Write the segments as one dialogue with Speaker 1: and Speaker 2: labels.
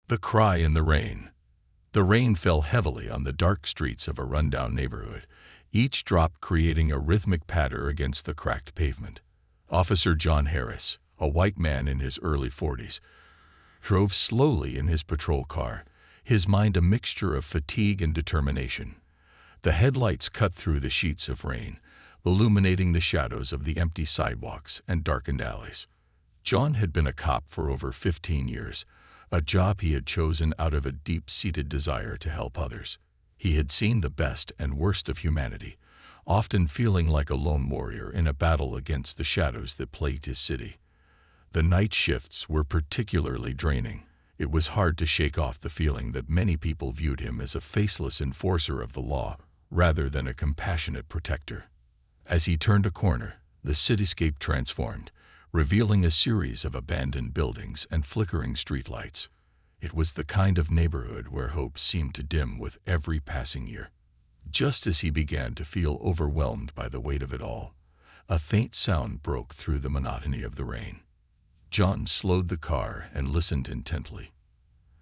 Speaker 1: The cry in the rain. The rain fell heavily on the dark streets of a rundown neighborhood, each drop creating a rhythmic patter against the cracked pavement. Officer John Harris, a white man in his early 40s, drove slowly in his patrol car, his mind a mixture of fatigue and determination. The headlights cut through the sheets of rain, illuminating the shadows of the empty sidewalks and darkened alleys. John had been a cop for over 15 years, a job he had chosen out of a deep-seated desire to help others. He had seen the best and worst of humanity, often feeling like a lone warrior in a battle against the shadows that plagued his city. The night shifts were particularly draining. It was hard to shake off the feeling that many people viewed him as a faceless enforcer of the law rather than a compassionate protector. As he turned a corner, the cityscape transformed, revealing a series of abandoned buildings and flickering streetlights. It was the kind of neighborhood where hope seemed to dim with every passing year. Just as he began to feel overwhelmed by the weight of it all, a faint sound broke through the monotony of the rain. John slowed the car and listened intently.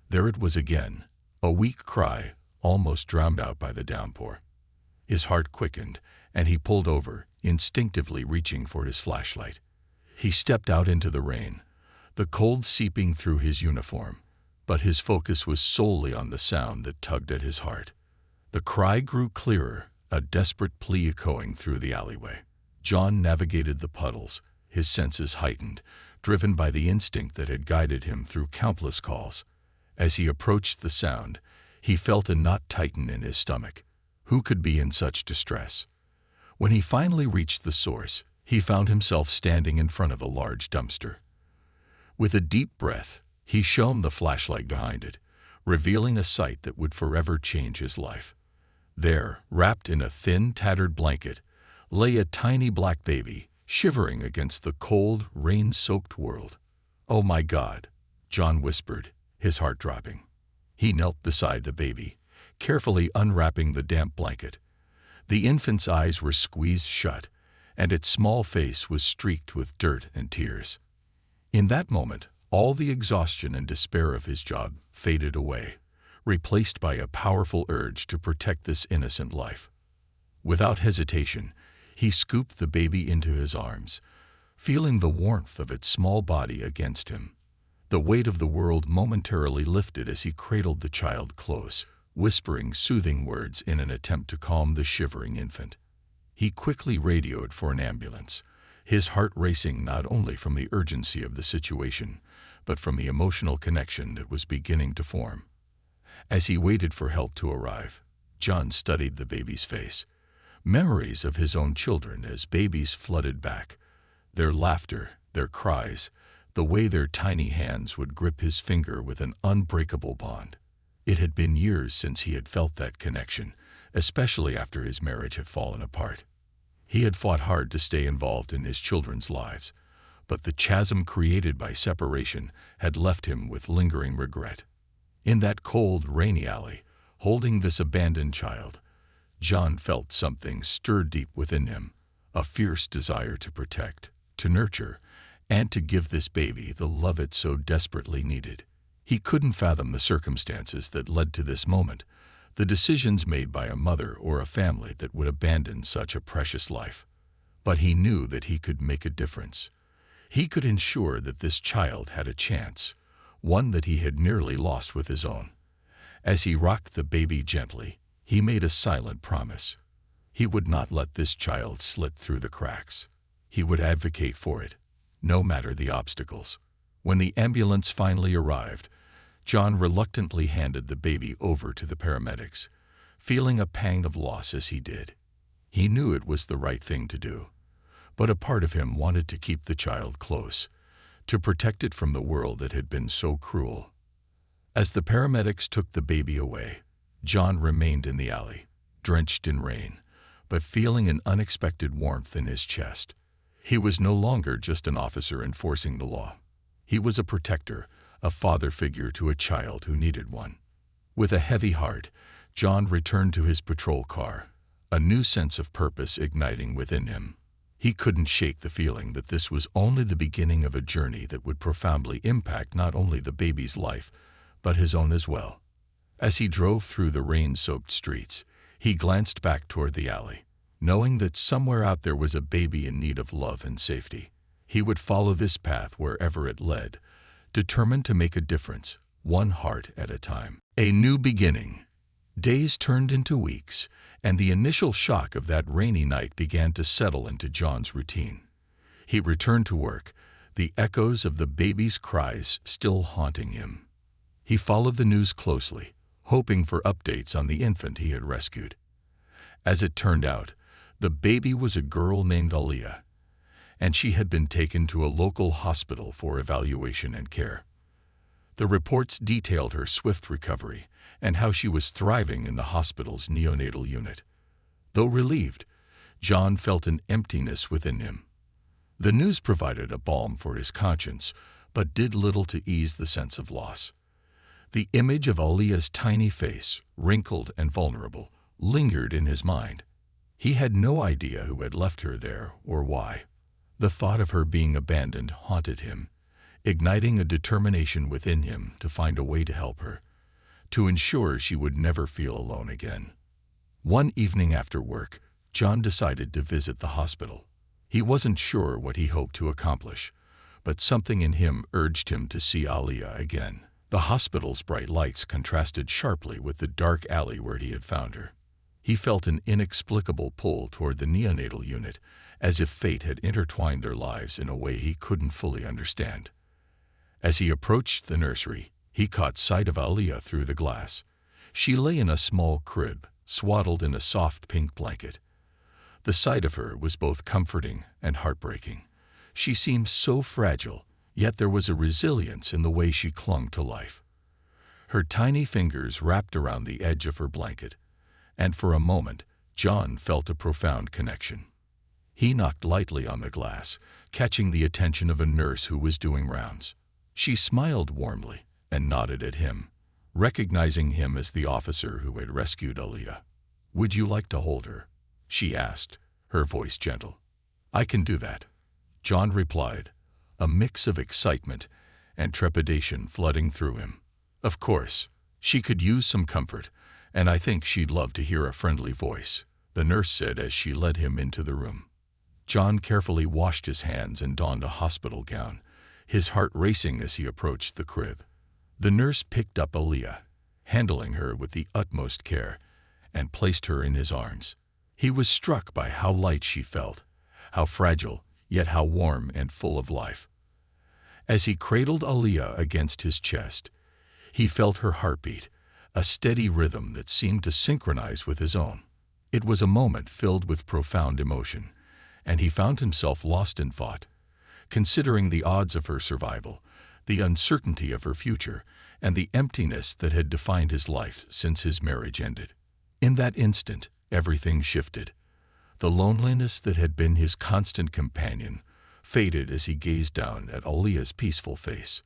Speaker 1: There it was again, a weak cry, almost drowned out by the downpour. His heart quickened, and he pulled over, instinctively reaching for his flashlight. He stepped out into the rain, the cold seeping through his uniform, but his focus was solely on the sound that tugged at his heart. The cry grew clearer, a desperate plea echoing through the alleyway. John navigated the puddles, his senses heightened, driven by the instinct that had guided him through countless calls. As he approached the sound, he felt a knot tighten in his stomach. Who could be in such distress? When he finally reached the source, he found himself standing in front of a large dumpster. With a deep breath, he shone the flashlight behind it, revealing a sight that would forever change his life. There, wrapped in a thin, tattered blanket, lay a tiny black baby, shivering against the cold, rain-soaked world. "Oh my God," John whispered, his heart dropping. He knelt beside the baby, carefully unwrapping the damp blanket. The infant's eyes were squeezed shut, and its small face was streaked with dirt and tears. In that moment, all the exhaustion and despair of his job faded away, replaced by a powerful urge to protect this innocent life. Without hesitation, he scooped the baby into his arms, feeling the warmth of its small body against him. The weight of the world momentarily lifted as he cradled the child close, whispering soothing words in an attempt to calm the shivering infant. He quickly radioed for an ambulance, his heart racing not only from the urgency of the situation, but from the emotional connection that was beginning to form. As he waited for help to arrive, John studied the baby's face. Memories of his own children as babies flooded back, their laughter, their cries, the way their tiny hands would grip his finger with an unbreakable bond. It had been years since he had felt that connection, especially after his marriage had fallen apart. He had fought hard to stay involved in his children's lives, but the chasm created by separation had left him with lingering regret. In that cold, rainy alley, holding this abandoned child, John felt something stir deep within him, a fierce desire to protect, to nurture, and to give this baby the love it so desperately needed. He couldn't fathom the circumstances that led to this moment, the decisions made by a mother or a family that would abandon such a precious life. But he knew that he could make a difference. He could ensure that this child had a chance, one that he had nearly lost with his own. As he rocked the baby gently, he made a silent promise. He would not let this child slip through the cracks. He would advocate for it, no matter the obstacles. When the ambulance finally arrived, John reluctantly handed the baby over to the paramedics, feeling a pang of loss as he did. He knew it was the right thing to do, but a part of him wanted to keep the child close, to protect it from the world that had been so cruel. As the paramedics took the baby away, John remained in the alley, drenched in rain, but feeling an unexpected warmth in his chest. He was no longer just an officer enforcing the law. He was a protector, a father figure to a child who needed one. With a heavy heart, John returned to his patrol car, a new sense of purpose igniting within him. He couldn't shake the feeling that this was only the beginning of a journey that would profoundly impact not only the baby's life, but his own as well. As he drove through the rain-soaked streets, he glanced back toward the alley, knowing that somewhere out there was a baby in need of love and safety. He would follow this path wherever it led, determined to make a difference, one heart at a time. A new beginning. Days turned into weeks, and the initial shock of that rainy night began to settle into John's routine. He returned to work, the echoes of the baby's cries still haunting him. He followed the news closely, hoping for updates on the infant he had rescued. As it turned out, the baby was a girl named Aliyah, and she had been taken to a local hospital for evaluation and care. The reports detailed her swift recovery and how she was thriving in the hospital's neonatal unit. Though relieved, John felt an emptiness within him. The news provided a balm for his conscience, but did little to ease the sense of loss. The image of Aliyah's tiny face, wrinkled and vulnerable, lingered in his mind. He had no idea who had left her there or why. The thought of her being abandoned haunted him, igniting a determination within him to find a way to help her, to ensure she would never feel alone again. One evening after work, John decided to visit the hospital. He wasn't sure what he hoped to accomplish, but something in him urged him to see Aliyah again. The hospital's bright lights contrasted sharply with the dark alley where he had found her. He felt an inexplicable pull toward the neonatal unit, as if fate had intertwined their lives in a way he couldn't fully understand. As he approached the nursery, he caught sight of Aliyah through the glass. She lay in a small crib, swaddled in a soft pink blanket. The sight of her was both comforting and heartbreaking. She seemed so fragile, yet there was a resilience in the way she clung to life. Her tiny fingers wrapped around the edge of her blanket, and for a moment, John felt a profound connection. He knocked lightly on the glass, catching the attention of a nurse who was doing rounds. She smiled warmly and nodded at him, recognizing him as the officer who had rescued Aliyah. "Would you like to hold her?" she asked, her voice gentle. "I can do that," John replied, a mix of excitement and trepidation flooding through him. "Of course, she could use some comfort, and I think she'd love to hear a friendly voice," the nurse said as she led him into the room. John carefully washed his hands and donned a hospital gown, his heart racing as he approached the crib. The nurse picked up Aliyah, handling her with the utmost care, and placed her in his arms. He was struck by how light she felt, how fragile, yet how warm and full of life. As he cradled Aliyah against his chest, he felt her heartbeat, a steady rhythm that seemed to synchronize with his own. It was a moment filled with profound emotion, and he found himself lost in thought, considering the odds of her survival, the uncertainty of her future, and the emptiness that had defined his life since his marriage ended. In that instant, everything shifted. The loneliness that had been his constant companion faded as he gazed down at Aliyah's peaceful face.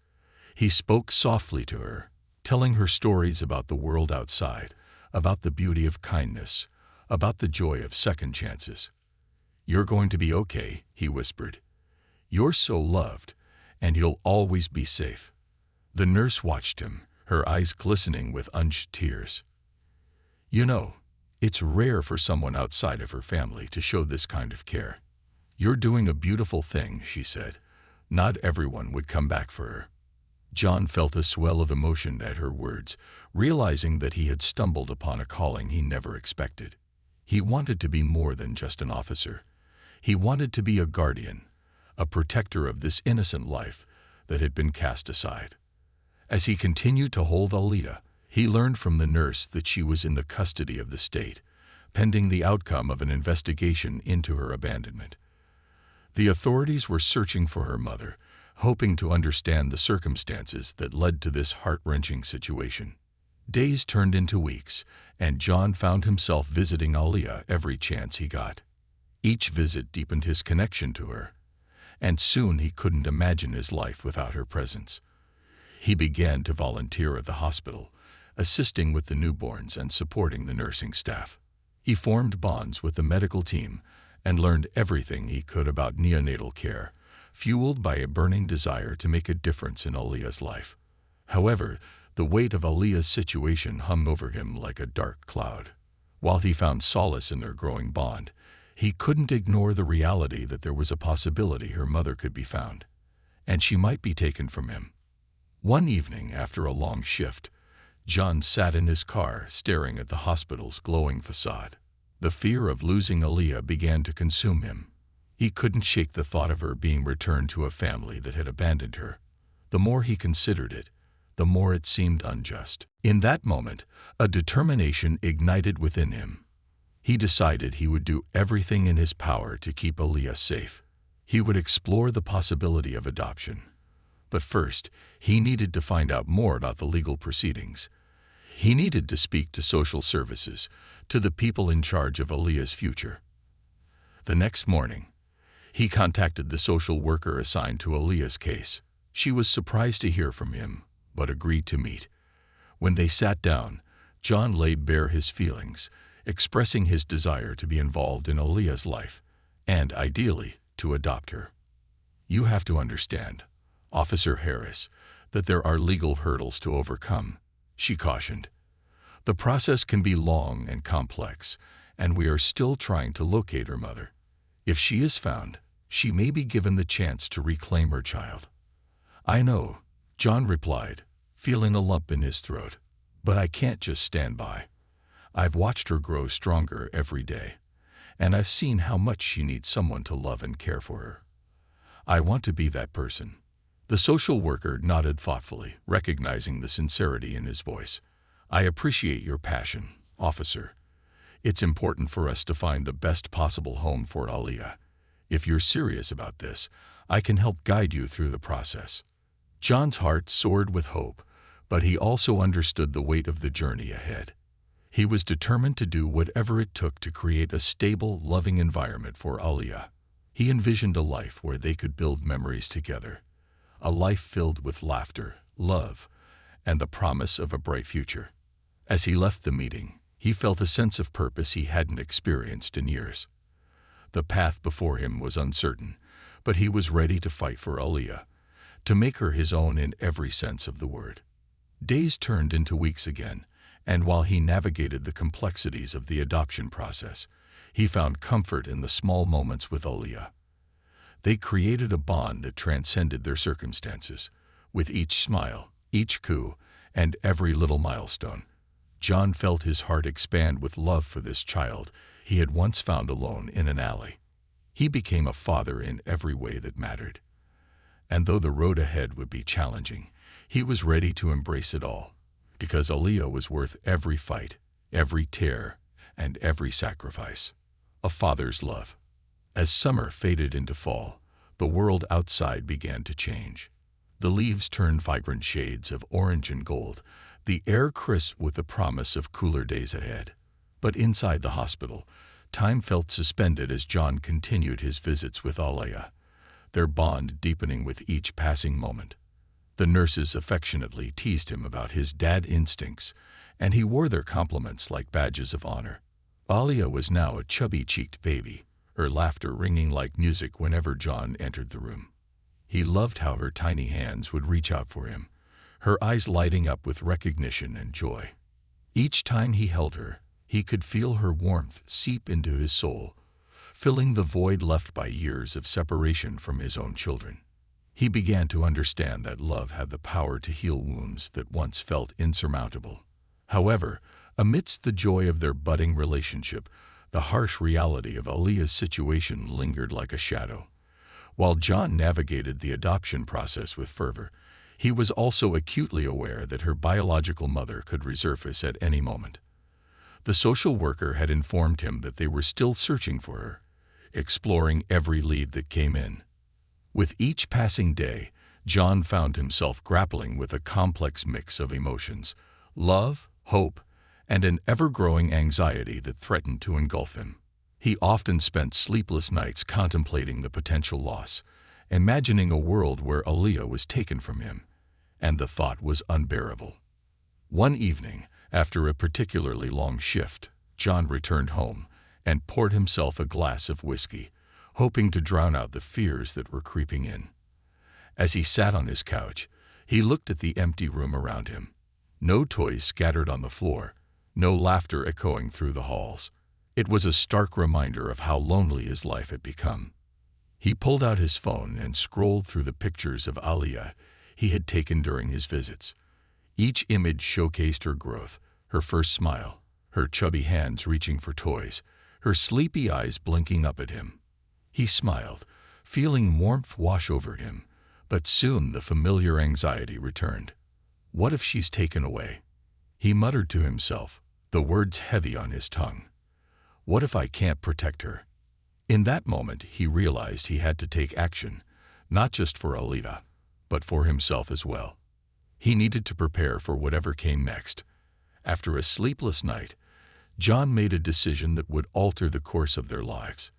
Speaker 1: He spoke softly to her, telling her stories about the world outside, about the beauty of kindness, about the joy of second chances. "You're going to be okay," he whispered. "You're so loved, and you'll always be safe." The nurse watched him, her eyes glistening with unshed tears. "You know, it's rare for someone outside of her family to show this kind of care. You're doing a beautiful thing," she said. "Not everyone would come back for her." John felt a swell of emotion at her words, realizing that he had stumbled upon a calling he never expected. He wanted to be more than just an officer. He wanted to be a guardian, a protector of this innocent life that had been cast aside. As he continued to hold Aliyah, he learned from the nurse that she was in the custody of the state, pending the outcome of an investigation into her abandonment. The authorities were searching for her mother, hoping to understand the circumstances that led to this heart-wrenching situation. Days turned into weeks, and John found himself visiting Aliyah every chance he got. Each visit deepened his connection to her, and soon he couldn't imagine his life without her presence. He began to volunteer at the hospital, assisting with the newborns and supporting the nursing staff. He formed bonds with the medical team and learned everything he could about neonatal care, fueled by a burning desire to make a difference in Aliyah's life. However, The weight of Aaliyah's situation hung over him like a dark cloud. While he found solace in their growing bond, he couldn't ignore the reality that there was a possibility her mother could be found, and she might be taken from him. One evening, after a long shift, John sat in his car staring at the hospital's glowing facade. The fear of losing Aaliyah began to consume him. He couldn't shake the thought of her being returned to a family that had abandoned her. The more he considered it, the more it seemed unjust. In that moment, a determination ignited within him. He decided he would do everything in his power to keep Aaliyah safe. He would explore the possibility of adoption. But first, he needed to find out more about the legal proceedings. He needed to speak to social services, to the people in charge of Aaliyah's future. The next morning, he contacted the social worker assigned to Aaliyah's case. She was surprised to hear from him, but agreed to meet. When they sat down, John laid bare his feelings, expressing his desire to be involved in Aaliyah's life, and, ideally, to adopt her. "You have to understand, Officer Harris, that there are legal hurdles to overcome," she cautioned. "The process can be long and complex, and we are still trying to locate her mother. If she is found, she may be given the chance to reclaim her child." "I know," John replied, feeling a lump in his throat, "but I can't just stand by. I've watched her grow stronger every day, and I've seen how much she needs someone to love and care for her. I want to be that person." The social worker nodded thoughtfully, recognizing the sincerity in his voice. "I appreciate your passion, officer. It's important for us to find the best possible home for Aaliyah. If you're serious about this, I can help guide you through the process." John's heart soared with hope, but he also understood the weight of the journey ahead. He was determined to do whatever it took to create a stable, loving environment for Aaliyah. He envisioned a life where they could build memories together, a life filled with laughter, love, and the promise of a bright future. As he left the meeting, he felt a sense of purpose he hadn't experienced in years. The path before him was uncertain, but he was ready to fight for Aaliyah, to make her his own in every sense of the word. Days turned into weeks again, and while he navigated the complexities of the adoption process, he found comfort in the small moments with Aaliyah. They created a bond that transcended their circumstances. With each smile, each coo, and every little milestone, John felt his heart expand with love for this child he had once found alone in an alley. He became a father in every way that mattered. And though the road ahead would be challenging, he was ready to embrace it all, because Aaliyah was worth every fight, every tear, and every sacrifice. A father's love. As summer faded into fall, the world outside began to change. The leaves turned vibrant shades of orange and gold, the air crisp with the promise of cooler days ahead. But inside the hospital, time felt suspended as John continued his visits with Aaliyah, their bond deepening with each passing moment. The nurses affectionately teased him about his dad instincts, and he wore their compliments like badges of honor. Aaliyah was now a chubby-cheeked baby, her laughter ringing like music whenever John entered the room. He loved how her tiny hands would reach out for him, her eyes lighting up with recognition and joy. Each time he held her, he could feel her warmth seep into his soul, filling the void left by years of separation from his own children. He began to understand that love had the power to heal wounds that once felt insurmountable. However, amidst the joy of their budding relationship, the harsh reality of Aaliyah's situation lingered like a shadow. While John navigated the adoption process with fervor, he was also acutely aware that her biological mother could resurface at any moment. The social worker had informed him that they were still searching for her, exploring every lead that came in. With each passing day, John found himself grappling with a complex mix of emotions: love, hope, and an ever-growing anxiety that threatened to engulf him. He often spent sleepless nights contemplating the potential loss, imagining a world where Aaliyah was taken from him, and the thought was unbearable. One evening, after a particularly long shift, John returned home and poured himself a glass of whiskey, hoping to drown out the fears that were creeping in. As he sat on his couch, he looked at the empty room around him. No toys scattered on the floor, no laughter echoing through the halls. It was a stark reminder of how lonely his life had become. He pulled out his phone and scrolled through the pictures of Aliyah he had taken during his visits. Each image showcased her growth, her first smile, her chubby hands reaching for toys, her sleepy eyes blinking up at him. He smiled, feeling warmth wash over him, but soon the familiar anxiety returned. What if she's taken away? He muttered to himself, the words heavy on his tongue. What if I can't protect her? In that moment, he realized he had to take action, not just for Aliyah, but for himself as well. He needed to prepare for whatever came next. After a sleepless night, John made a decision that would alter the course of their lives.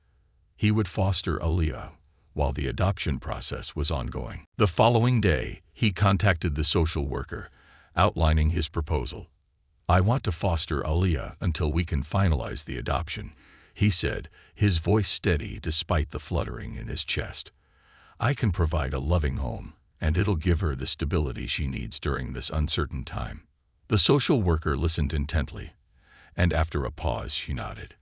Speaker 1: He would foster Aliyah while the adoption process was ongoing. The following day, he contacted the social worker, outlining his proposal. I want to foster Aliyah until we can finalize the adoption, he said, his voice steady despite the fluttering in his chest. I can provide a loving home, and it'll give her the stability she needs during this uncertain time. The social worker listened intently, and after a pause she nodded.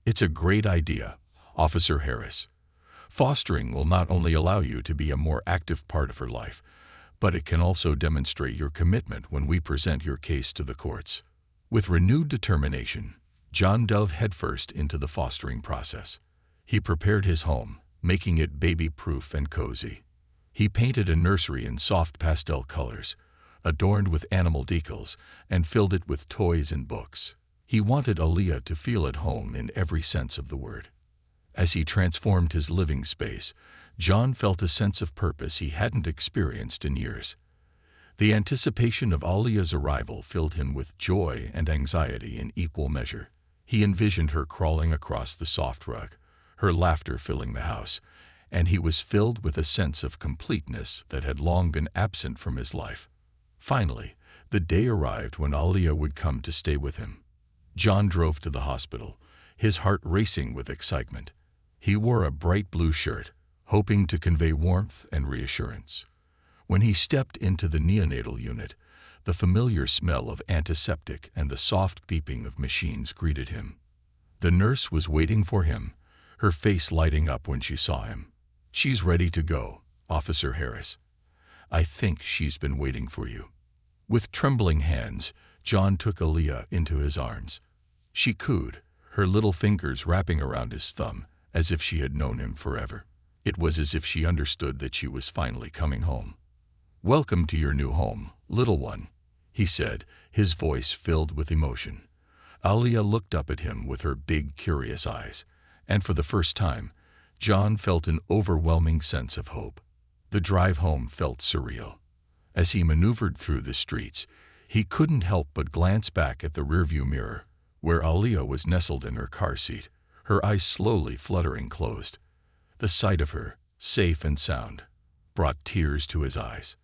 Speaker 1: It's a great idea, Officer Harris. Fostering will not only allow you to be a more active part of her life, but it can also demonstrate your commitment when we present your case to the courts. With renewed determination, John dove headfirst into the fostering process. He prepared his home, making it baby-proof and cozy. He painted a nursery in soft pastel colors, adorned with animal decals, and filled it with toys and books. He wanted Aliyah to feel at home in every sense of the word. As he transformed his living space, John felt a sense of purpose he hadn't experienced in years. The anticipation of Aliyah's arrival filled him with joy and anxiety in equal measure. He envisioned her crawling across the soft rug, her laughter filling the house, and he was filled with a sense of completeness that had long been absent from his life. Finally, the day arrived when Aliyah would come to stay with him. John drove to the hospital, his heart racing with excitement. He wore a bright blue shirt, hoping to convey warmth and reassurance. When he stepped into the neonatal unit, the familiar smell of antiseptic and the soft beeping of machines greeted him. The nurse was waiting for him, her face lighting up when she saw him. She's ready to go, Officer Harris. I think she's been waiting for you. With trembling hands, John took Aliyah into his arms. She cooed, her little fingers wrapping around his thumb, as if she had known him forever. It was as if she understood that she was finally coming home. Welcome to your new home, little one, he said, his voice filled with emotion. Aliyah looked up at him with her big, curious eyes, and for the first time, John felt an overwhelming sense of hope. The drive home felt surreal. As he maneuvered through the streets, he couldn't help but glance back at the rearview mirror, where Aliyah was nestled in her car seat, her eyes slowly fluttering closed. The sight of her, safe and sound, brought tears to his eyes.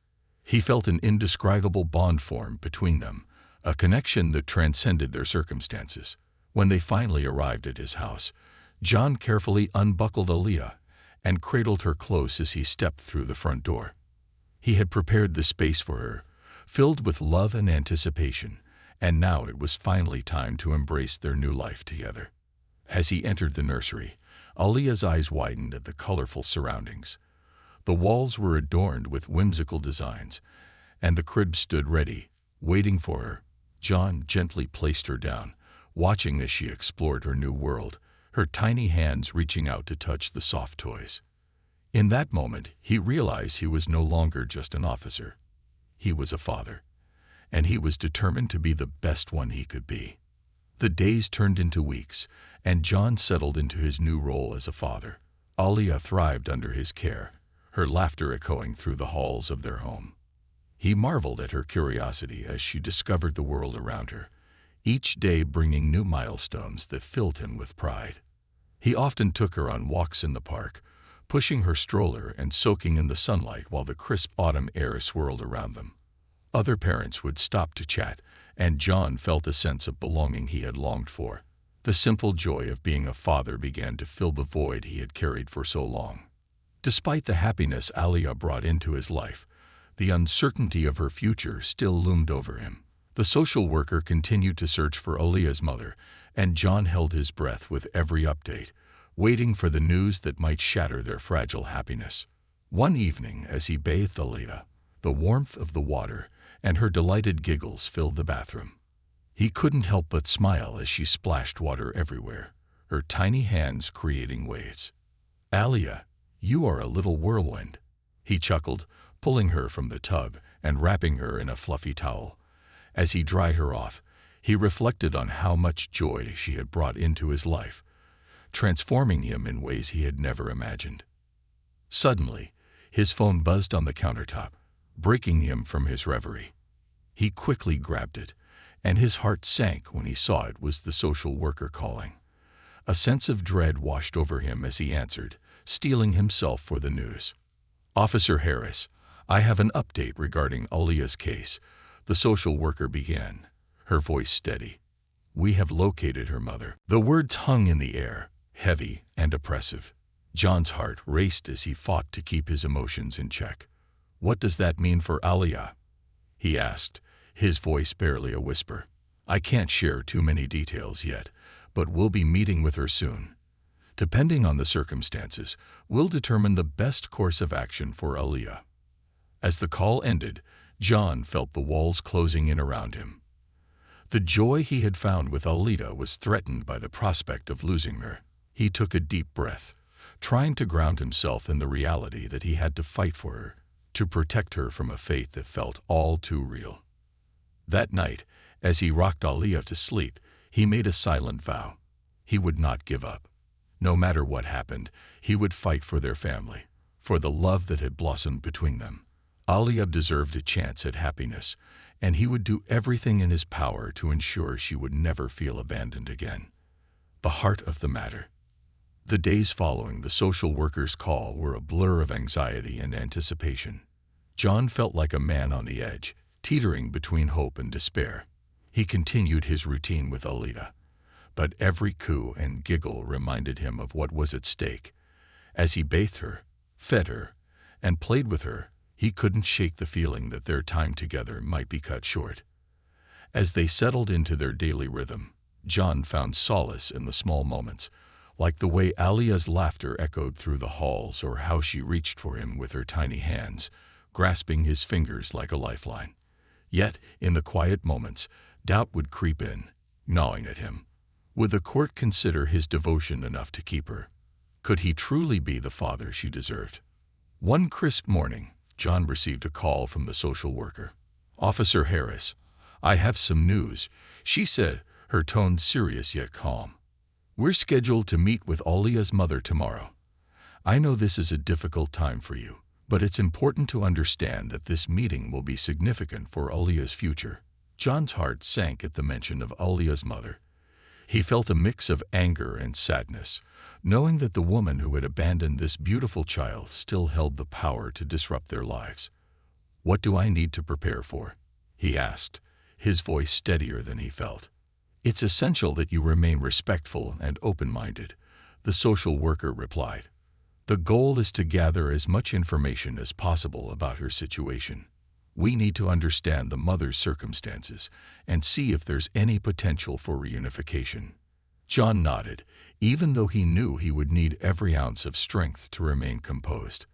Speaker 1: He felt an indescribable bond form between them, a connection that transcended their circumstances. When they finally arrived at his house, John carefully unbuckled Aliyah and cradled her close as he stepped through the front door. He had prepared the space for her, filled with love and anticipation, and now it was finally time to embrace their new life together. As he entered the nursery, Aliyah's eyes widened at the colorful surroundings. The walls were adorned with whimsical designs, and the crib stood ready, waiting for her. John gently placed her down, watching as she explored her new world, her tiny hands reaching out to touch the soft toys. In that moment, he realized he was no longer just an officer. He was a father, and he was determined to be the best one he could be. The days turned into weeks, and John settled into his new role as a father. Aliyah thrived under his care, her laughter echoing through the halls of their home. He marveled at her curiosity as she discovered the world around her, each day bringing new milestones that filled him with pride. He often took her on walks in the park, pushing her stroller and soaking in the sunlight while the crisp autumn air swirled around them. Other parents would stop to chat, and John felt a sense of belonging he had longed for. The simple joy of being a father began to fill the void he had carried for so long. Despite the happiness Aliyah brought into his life, the uncertainty of her future still loomed over him. The social worker continued to search for Aaliyah's mother, and John held his breath with every update, waiting for the news that might shatter their fragile happiness. One evening, as he bathed Aaliyah, the warmth of the water and her delighted giggles filled the bathroom. He couldn't help but smile as she splashed water everywhere, her tiny hands creating waves. "Aaliyah, you are a little whirlwind," he chuckled, pulling her from the tub and wrapping her in a fluffy towel. As he dried her off, he reflected on how much joy she had brought into his life, transforming him in ways he had never imagined. Suddenly, his phone buzzed on the countertop, breaking him from his reverie. He quickly grabbed it, and his heart sank when he saw it was the social worker calling. A sense of dread washed over him as he answered, steeling himself for the news. "Officer Harris, I have an update regarding Aaliyah's case," the social worker began, her voice steady. "We have located her mother." The words hung in the air, heavy and oppressive. John's heart raced as he fought to keep his emotions in check. "What does that mean for Aaliyah?" he asked, his voice barely a whisper. "I can't share too many details yet, but we'll be meeting with her soon. Depending on the circumstances, we'll determine the best course of action for Aaliyah." As the call ended, John felt the walls closing in around him. The joy he had found with Aaliyah was threatened by the prospect of losing her. He took a deep breath, trying to ground himself in the reality that he had to fight for her, to protect her from a fate that felt all too real. That night, as he rocked Aaliyah to sleep, he made a silent vow. He would not give up. No matter what happened, he would fight for their family, for the love that had blossomed between them. Aaliyah deserved a chance at happiness, and he would do everything in his power to ensure she would never feel abandoned again. The heart of the matter. The days following the social worker's call were a blur of anxiety and anticipation. John felt like a man on the edge, teetering between hope and despair. He continued his routine with Aaliyah, but every coo and giggle reminded him of what was at stake. As he bathed her, fed her, and played with her, he couldn't shake the feeling that their time together might be cut short. As they settled into their daily rhythm, John found solace in the small moments, like the way Aaliyah's laughter echoed through the halls or how she reached for him with her tiny hands, grasping his fingers like a lifeline. Yet, in the quiet moments, doubt would creep in, gnawing at him. Would the court consider his devotion enough to keep her? Could he truly be the father she deserved? One crisp morning, John received a call from the social worker. "Officer Harris, I have some news," she said, her tone serious yet calm. "We're scheduled to meet with Aaliyah's mother tomorrow. I know this is a difficult time for you, but it's important to understand that this meeting will be significant for Aaliyah's future." John's heart sank at the mention of Aaliyah's mother. He felt a mix of anger and sadness, knowing that the woman who had abandoned this beautiful child still held the power to disrupt their lives. "What do I need to prepare for?" he asked, his voice steadier than he felt. "It's essential that you remain respectful and open-minded," the social worker replied. "The goal is to gather as much information as possible about her situation. We need to understand the mother's circumstances and see if there's any potential for reunification." John nodded, even though he knew he would need every ounce of strength to remain composed.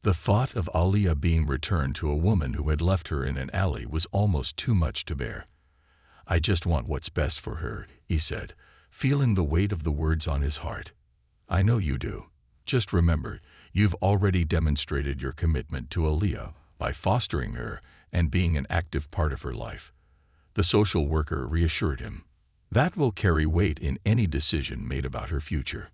Speaker 1: The thought of Aaliyah being returned to a woman who had left her in an alley was almost too much to bear. "I just want what's best for her," he said, feeling the weight of the words on his heart. "I know you do. Just remember, you've already demonstrated your commitment to Aaliyah by fostering her and being an active part of her life." The social worker reassured him. "That will carry weight in any decision made about her future."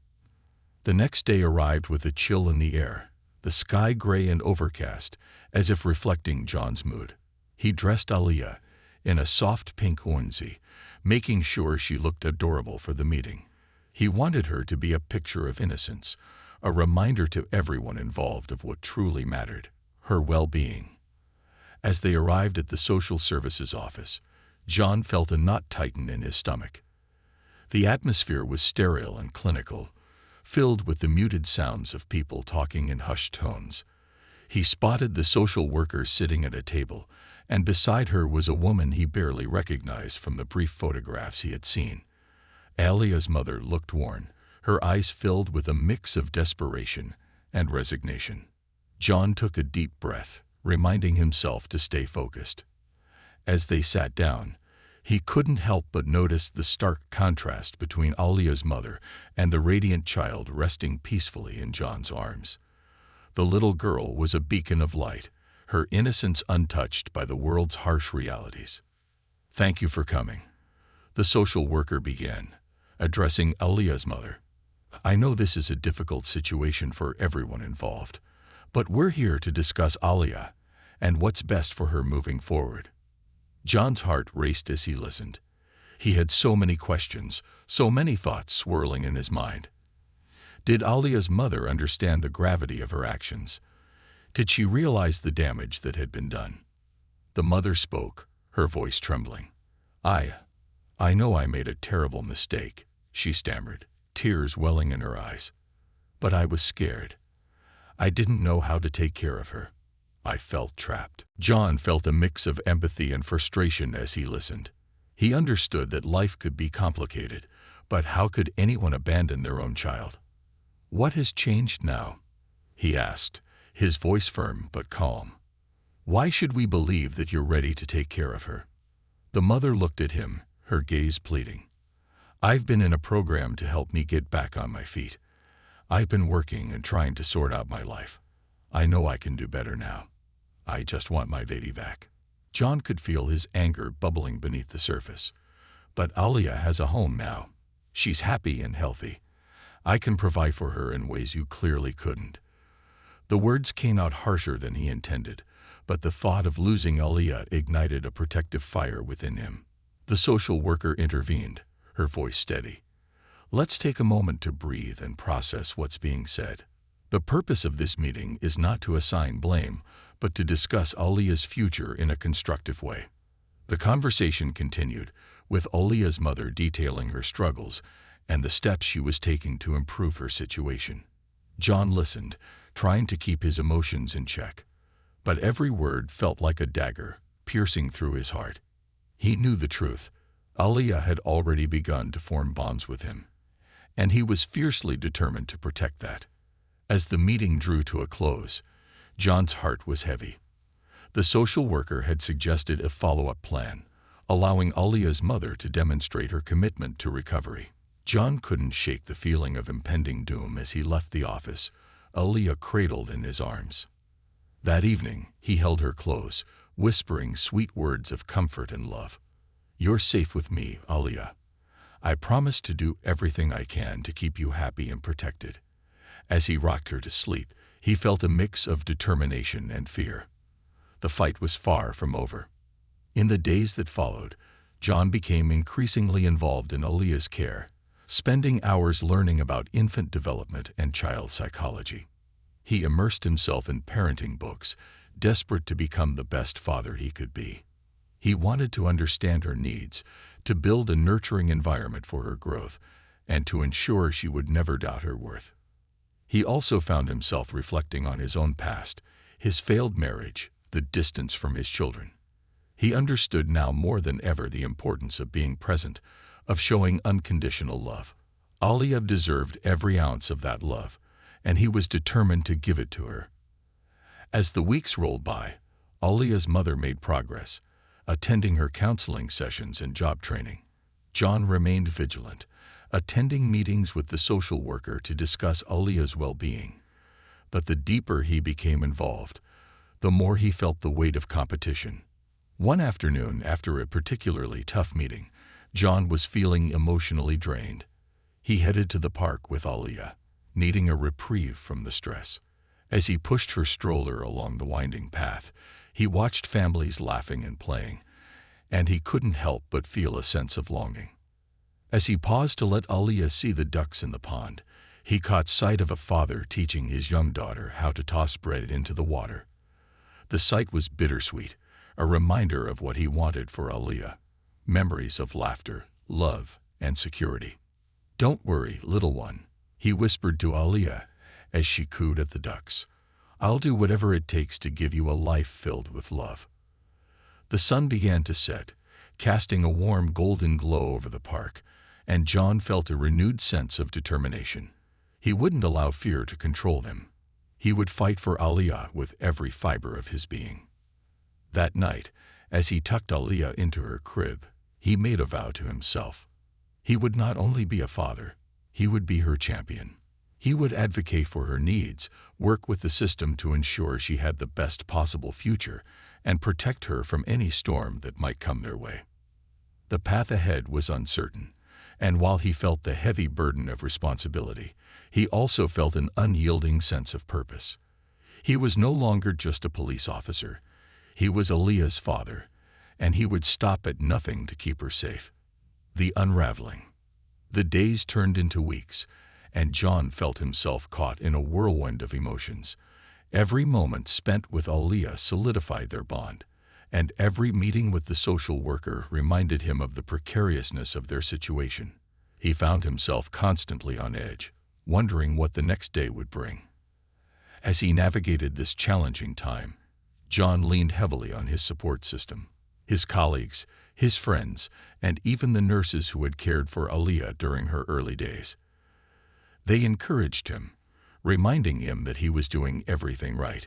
Speaker 1: The next day arrived with a chill in the air, the sky gray and overcast, as if reflecting John's mood. He dressed Aaliyah in a soft pink onesie, making sure she looked adorable for the meeting. He wanted her to be a picture of innocence, a reminder to everyone involved of what truly mattered, her well-being. As they arrived at the social services office, John felt a knot tighten in his stomach. The atmosphere was sterile and clinical, filled with the muted sounds of people talking in hushed tones. He spotted the social worker sitting at a table, and beside her was a woman he barely recognized from the brief photographs he had seen. Alia's mother looked worn, her eyes filled with a mix of desperation and resignation. John took a deep breath, reminding himself to stay focused. As they sat down, he couldn't help but notice the stark contrast between Alia's mother and the radiant child resting peacefully in John's arms. The little girl was a beacon of light, her innocence untouched by the world's harsh realities. "Thank you for coming," the social worker began, addressing Alia's mother. "I know this is a difficult situation for everyone involved, but we're here to discuss Alia and what's best for her moving forward." John's heart raced as he listened. He had so many questions, so many thoughts swirling in his mind. Did Alia's mother understand the gravity of her actions? Did she realize the damage that had been done? The mother spoke, her voice trembling. I know I made a terrible mistake," she stammered, tears welling in her eyes. "But I was scared. I didn't know how to take care of her. I felt trapped." John felt a mix of empathy and frustration as he listened. He understood that life could be complicated, but how could anyone abandon their own child? "What has changed now?" he asked, his voice firm but calm. "Why should we believe that you're ready to take care of her?" The mother looked at him, her gaze pleading. "I've been in a program to help me get back on my feet. I've been working and trying to sort out my life. I know I can do better now. I just want my baby back." John could feel his anger bubbling beneath the surface. "But Alia has a home now. She's happy and healthy. I can provide for her in ways you clearly couldn't." The words came out harsher than he intended, but the thought of losing Alia ignited a protective fire within him. The social worker intervened, her voice steady. "Let's take a moment to breathe and process what's being said. The purpose of this meeting is not to assign blame, but to discuss Alia's future in a constructive way." The conversation continued, with Alia's mother detailing her struggles and the steps she was taking to improve her situation. John listened, trying to keep his emotions in check, but every word felt like a dagger, piercing through his heart. He knew the truth. Alia had already begun to form bonds with him, and he was fiercely determined to protect that. As the meeting drew to a close, John's heart was heavy. The social worker had suggested a follow-up plan, allowing Alia's mother to demonstrate her commitment to recovery. John couldn't shake the feeling of impending doom as he left the office, Alia cradled in his arms. That evening, he held her close, whispering sweet words of comfort and love. "You're safe with me, Alia. I promise to do everything I can to keep you happy and protected." As he rocked her to sleep, he felt a mix of determination and fear. The fight was far from over. In the days that followed, John became increasingly involved in Alia's care, spending hours learning about infant development and child psychology. He immersed himself in parenting books, desperate to become the best father he could be. He wanted to understand her needs, to build a nurturing environment for her growth, and to ensure she would never doubt her worth. He also found himself reflecting on his own past, his failed marriage, the distance from his children. He understood now more than ever the importance of being present, of showing unconditional love. Alia deserved every ounce of that love, and he was determined to give it to her. As the weeks rolled by, Alia's mother made progress, attending her counseling sessions and job training. John remained vigilant, attending meetings with the social worker to discuss Alia's well-being. But the deeper he became involved, the more he felt the weight of competition. One afternoon, after a particularly tough meeting, John was feeling emotionally drained. He headed to the park with Alia, needing a reprieve from the stress. As he pushed her stroller along the winding path, he watched families laughing and playing, and he couldn't help but feel a sense of longing. As he paused to let Alia see the ducks in the pond, he caught sight of a father teaching his young daughter how to toss bread into the water. The sight was bittersweet, a reminder of what he wanted for Alia, memories of laughter, love, and security. "Don't worry, little one," he whispered to Alia as she cooed at the ducks. "I'll do whatever it takes to give you a life filled with love." The sun began to set, casting a warm golden glow over the park, and John felt a renewed sense of determination. He wouldn't allow fear to control him. He would fight for Aliyah with every fiber of his being. That night, as he tucked Aliyah into her crib, he made a vow to himself. He would not only be a father, he would be her champion. He would advocate for her needs, work with the system to ensure she had the best possible future, and protect her from any storm that might come their way. The path ahead was uncertain, and while he felt the heavy burden of responsibility, he also felt an unyielding sense of purpose. He was no longer just a police officer. He was Aliyah's father, and he would stop at nothing to keep her safe. The unraveling. The days turned into weeks, and John felt himself caught in a whirlwind of emotions. Every moment spent with Aliyah solidified their bond, and every meeting with the social worker reminded him of the precariousness of their situation. He found himself constantly on edge, wondering what the next day would bring. As he navigated this challenging time, John leaned heavily on his support system, his colleagues, his friends, and even the nurses who had cared for Aliyah during her early days. They encouraged him, reminding him that he was doing everything right,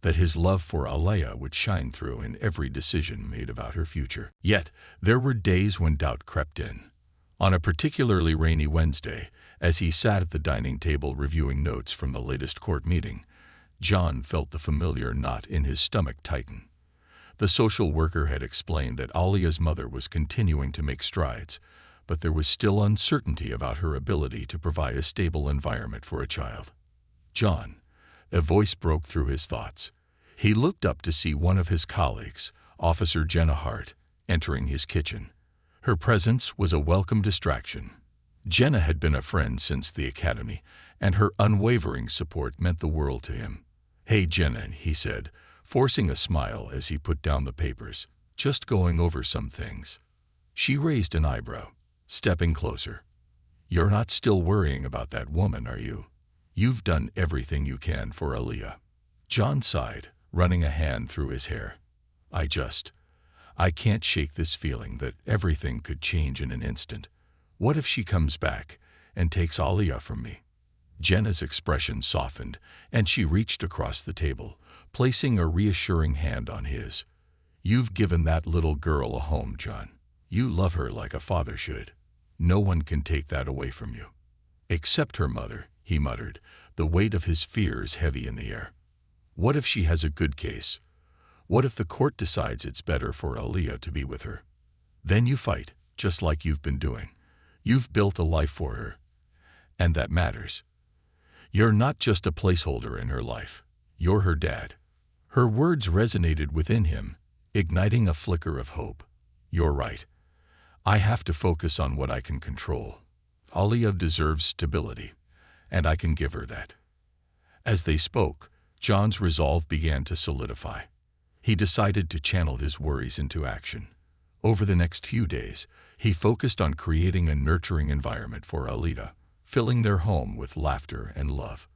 Speaker 1: that his love for Aliyah would shine through in every decision made about her future. Yet, there were days when doubt crept in. On a particularly rainy Wednesday, as he sat at the dining table reviewing notes from the latest court meeting, John felt the familiar knot in his stomach tighten. The social worker had explained that Aliyah's mother was continuing to make strides, but there was still uncertainty about her ability to provide a stable environment for a child. John, a voice broke through his thoughts. He looked up to see one of his colleagues, Officer Jenna Hart, entering his kitchen. Her presence was a welcome distraction. Jenna had been a friend since the academy, and her unwavering support meant the world to him. "Hey, Jenna," he said, forcing a smile as he put down the papers. "Just going over some things." She raised an eyebrow, stepping closer. "You're not still worrying about that woman, are you? You've done everything you can for Aliyah." John sighed, running a hand through his hair. I can't shake this feeling that everything could change in an instant. What if she comes back and takes Aliyah from me?" Jenna's expression softened, and she reached across the table, placing a reassuring hand on his. "You've given that little girl a home, John. You love her like a father should. No one can take that away from you." "Except her mother," he muttered, the weight of his fears heavy in the air. "What if she has a good case? What if the court decides it's better for Aliyah to be with her? Then you fight, just like you've been doing. You've built a life for her, and that matters. You're not just a placeholder in her life. You're her dad." Her words resonated within him, igniting a flicker of hope. "You're right. I have to focus on what I can control. Aliyah deserves stability, and I can give her that." As they spoke, John's resolve began to solidify. He decided to channel his worries into action. Over the next few days, he focused on creating a nurturing environment for Aliyah, filling their home with laughter and love.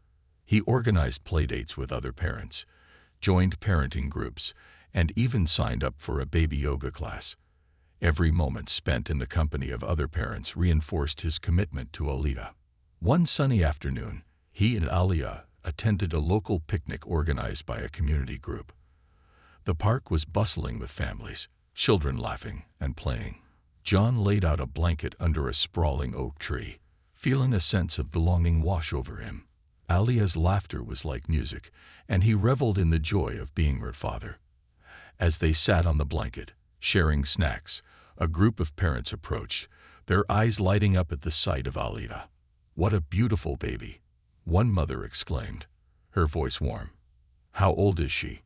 Speaker 1: He organized playdates with other parents, joined parenting groups, and even signed up for a baby yoga class. Every moment spent in the company of other parents reinforced his commitment to Aliyah. One sunny afternoon, he and Aliyah attended a local picnic organized by a community group. The park was bustling with families, children laughing and playing. John laid out a blanket under a sprawling oak tree, feeling a sense of belonging wash over him. Aliyah's laughter was like music, and he reveled in the joy of being her father. As they sat on the blanket, sharing snacks, a group of parents approached, their eyes lighting up at the sight of Aliyah. "What a beautiful baby," one mother exclaimed, her voice warm. "How old is she?"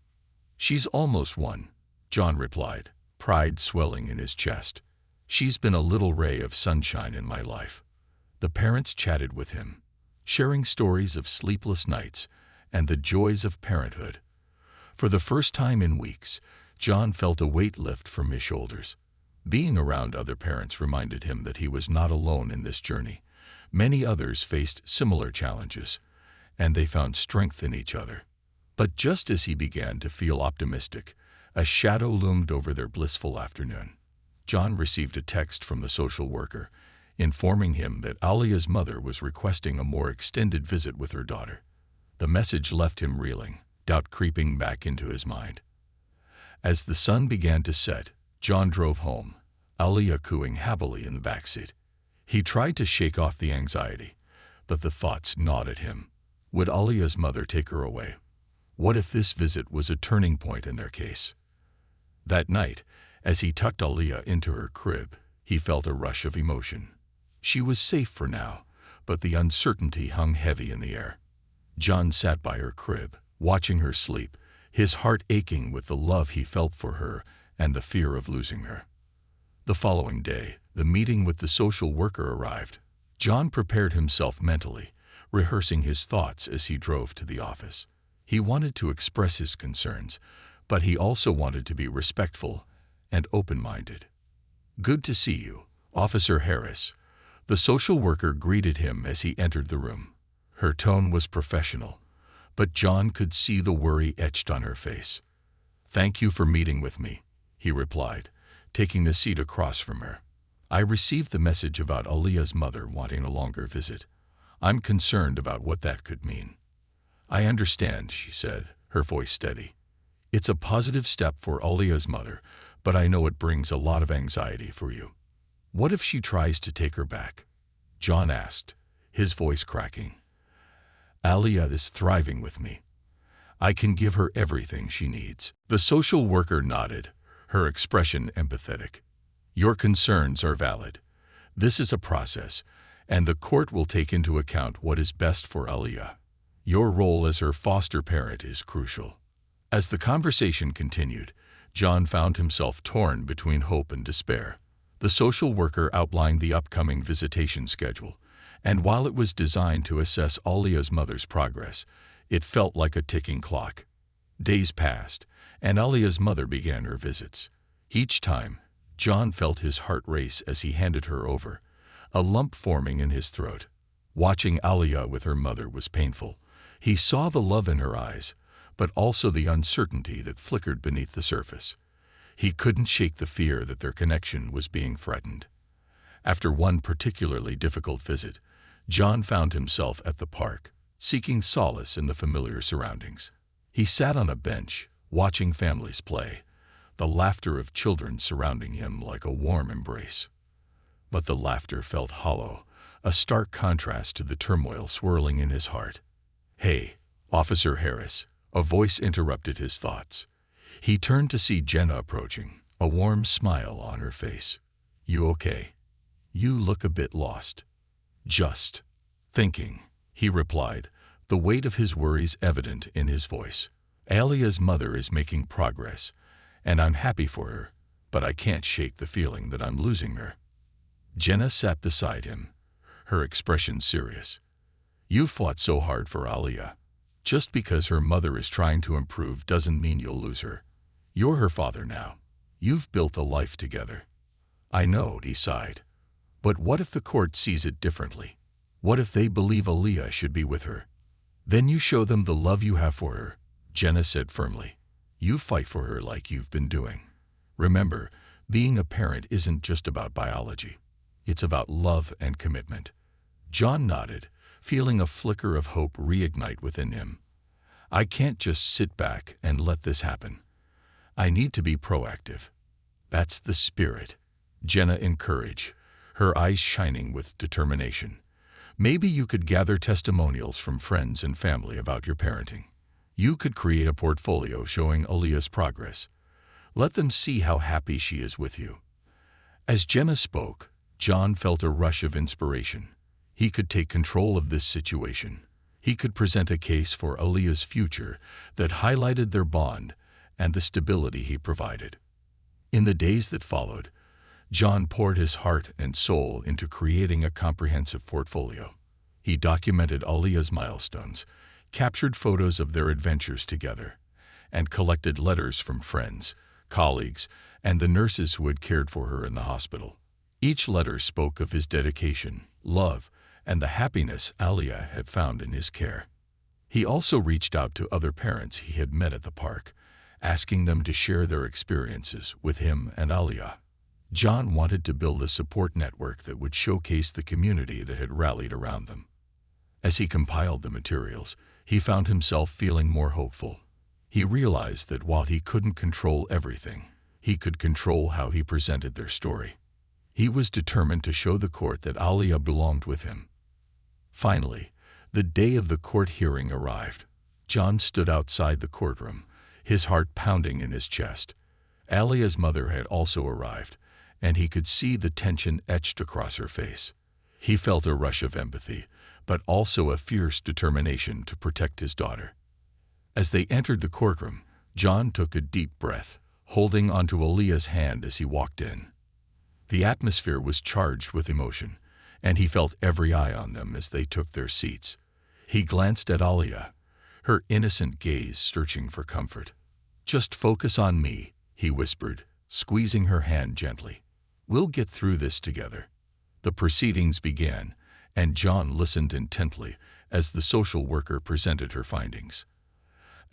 Speaker 1: "She's almost 1, John replied, pride swelling in his chest. "She's been a little ray of sunshine in my life." The parents chatted with him, sharing stories of sleepless nights and the joys of parenthood. For the first time in weeks, John felt a weight lift from his shoulders. Being around other parents reminded him that he was not alone in this journey. Many others faced similar challenges, and they found strength in each other. But just as he began to feel optimistic, A shadow loomed over their blissful afternoon. John received a text from the social worker, informing him that Alia's mother was requesting a more extended visit with her daughter. The message left him reeling, doubt creeping back into his mind. As the sun began to set, John drove home, Alia cooing happily in the backseat. He tried to shake off the anxiety, but the thoughts gnawed at him. Would Alia's mother take her away? What if this visit was a turning point in their case? That night, as he tucked Alia into her crib, he felt a rush of emotion. She was safe for now, but the uncertainty hung heavy in the air. John sat by her crib, watching her sleep, his heart aching with the love he felt for her and the fear of losing her. The following day, the meeting with the social worker arrived. John prepared himself mentally, rehearsing his thoughts as he drove to the office. He wanted to express his concerns, but he also wanted to be respectful and open-minded. "Good to see you, Officer Harris." The social worker greeted him as he entered the room. Her tone was professional, but John could see the worry etched on her face. "Thank you for meeting with me," he replied, taking the seat across from her. "I received the message about Alia's mother wanting a longer visit. I'm concerned about what that could mean." "I understand," she said, her voice steady. "It's a positive step for Alia's mother, but I know it brings a lot of anxiety for you." "What if she tries to take her back?" John asked, his voice cracking. "Alia is thriving with me. I can give her everything she needs." The social worker nodded, her expression empathetic. "Your concerns are valid. This is a process, and the court will take into account what is best for Alia. Your role as her foster parent is crucial." As the conversation continued, John found himself torn between hope and despair. The social worker outlined the upcoming visitation schedule, and while it was designed to assess Alia's mother's progress, it felt like a ticking clock. Days passed, and Alia's mother began her visits. Each time, John felt his heart race as he handed her over, a lump forming in his throat. Watching Alia with her mother was painful. He saw the love in her eyes, but also the uncertainty that flickered beneath the surface. He couldn't shake the fear that their connection was being threatened. After one particularly difficult visit, John found himself at the park, seeking solace in the familiar surroundings. He sat on a bench, watching families play, the laughter of children surrounding him like a warm embrace. But the laughter felt hollow, a stark contrast to the turmoil swirling in his heart. "Hey, Officer Harris," a voice interrupted his thoughts. He turned to see Jenna approaching, a warm smile on her face. "You okay? You look a bit lost." "Just thinking," he replied, the weight of his worries evident in his voice. "Alia's mother is making progress, and I'm happy for her, but I can't shake the feeling that I'm losing her." Jenna sat beside him, her expression serious. "You fought so hard for Alia. Just because her mother is trying to improve doesn't mean you'll lose her. You're her father now. You've built a life together." "I know," he sighed. "But what if the court sees it differently? What if they believe Alia should be with her?" "Then you show them the love you have for her," Jenna said firmly. "You fight for her like you've been doing. Remember, being a parent isn't just about biology. It's about love and commitment." John nodded, feeling a flicker of hope reignite within him. "I can't just sit back and let this happen. I need to be proactive." "That's the spirit," Jenna encouraged, her eyes shining with determination. "Maybe you could gather testimonials from friends and family about your parenting. You could create a portfolio showing Alia's progress. Let them see how happy she is with you." As Jenna spoke, John felt a rush of inspiration. He could take control of this situation. He could present a case for Alia's future that highlighted their bond and the stability he provided. In the days that followed, John poured his heart and soul into creating a comprehensive portfolio. He documented Alia's milestones, captured photos of their adventures together, and collected letters from friends, colleagues, and the nurses who had cared for her in the hospital. Each letter spoke of his dedication, love, and the happiness Alia had found in his care. He also reached out to other parents he had met at the park, asking them to share their experiences with him and Alia. John wanted to build a support network that would showcase the community that had rallied around them. As he compiled the materials, he found himself feeling more hopeful. He realized that while he couldn't control everything, he could control how he presented their story. He was determined to show the court that Alia belonged with him. Finally, the day of the court hearing arrived. John stood outside the courtroom, his heart pounding in his chest. Alia's mother had also arrived, and he could see the tension etched across her face. He felt a rush of empathy, but also a fierce determination to protect his daughter. As they entered the courtroom, John took a deep breath, holding onto Alia's hand as he walked in. The atmosphere was charged with emotion, and he felt every eye on them as they took their seats. He glanced at Alia, her innocent gaze searching for comfort. "Just focus on me," he whispered, squeezing her hand gently. "We'll get through this together." The proceedings began, and John listened intently as the social worker presented her findings.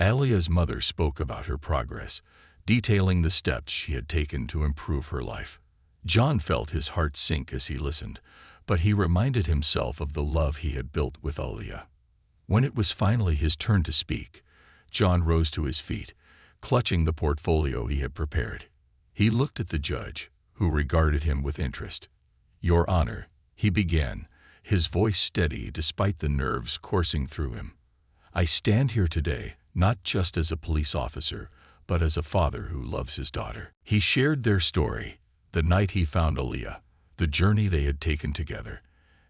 Speaker 1: Alia's mother spoke about her progress, detailing the steps she had taken to improve her life. John felt his heart sink as he listened, but he reminded himself of the love he had built with Alia. When it was finally his turn to speak, John rose to his feet, clutching the portfolio he had prepared. He looked at the judge, who regarded him with interest. "Your Honor," he began, his voice steady despite the nerves coursing through him. "I stand here today not just as a police officer, but as a father who loves his daughter." He shared their story, the night he found Alia, the journey they had taken together,